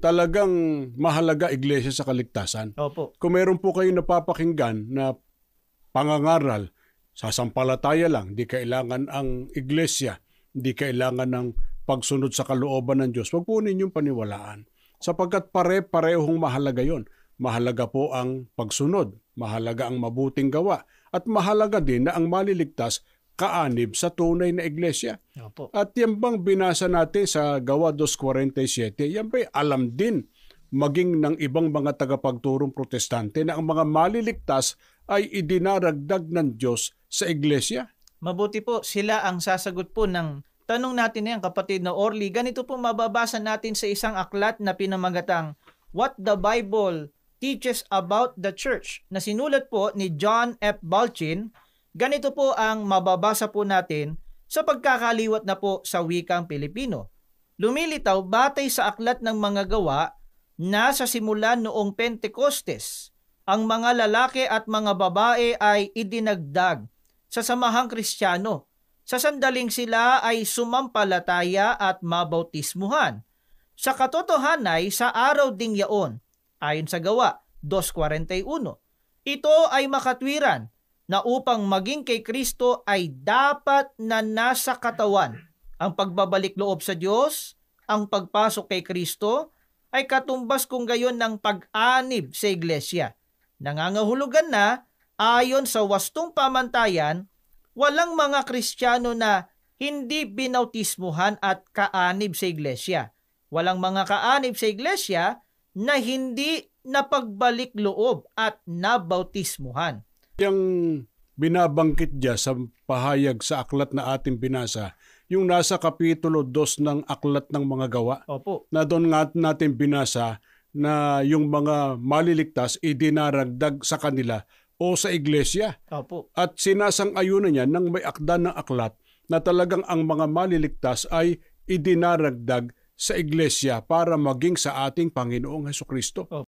talagang mahalaga iglesia sa kaligtasan. Opo. Kung meron po kayong napapakinggan na pangangaral, sasampalataya lang, di kailangan ang iglesia, di kailangan ng pagsunod sa kalooban ng Diyos, wag po ninyong paniwalaan. Sapagkat pare-parehong mahalaga yon. Mahalaga po ang pagsunod, mahalaga ang mabuting gawa, at mahalaga din na ang maliligtas kaanib sa tunay na iglesia. Opo. At yan bang binasa natin sa Gawa 2:47, yan ba'y alam din maging ng ibang mga tagapagturong protestante na ang mga maliligtas ay idinaragdag ng Diyos sa iglesia? Mabuti po, sila ang sasagot po ng tanong natin na yan, kapatid na Orly. Ganito po mababasa natin sa isang aklat na pinamagatang What the Bible Teaches About the Church na sinulat po ni John F. Balchin. Ganito po ang mababasa po natin sa pagkakaliwat na po sa wikang Pilipino. Lumilitaw batay sa aklat ng mga gawa na sa simula noong Pentecostes, ang mga lalaki at mga babae ay idinagdag sa samahang Kristiyano. Sa sandaling sila ay sumampalataya at mabautismuhan. Sa katotohanan ay sa araw ding yaon, ayon sa Gawa 2:41, ito ay makatwiran na upang maging kay Kristo ay dapat na nasa katawan. Ang pagbabalik loob sa Diyos, ang pagpasok kay Kristo, ay katumbas kung gayon ng pag-anib sa iglesia. Nangangahulugan na, ayon sa wastong pamantayan, walang mga Kristiyano na hindi binautismuhan at kaanib sa iglesia. Walang mga kaanib sa iglesia na hindi napagbalik loob at nabautismuhan. Yung binabangkit diya sa pahayag sa aklat na ating binasa, yung nasa kapitulo 2 ng aklat ng mga gawa. Opo. Na doon nga natin binasa na yung mga maliligtas idinaragdag sa kanila o sa iglesia. Opo. At sinasang-ayunan niya ng may akda ng aklat na talagang ang mga maliligtas ay idinaragdag sa iglesia para maging sa ating Panginoong Hesukristo.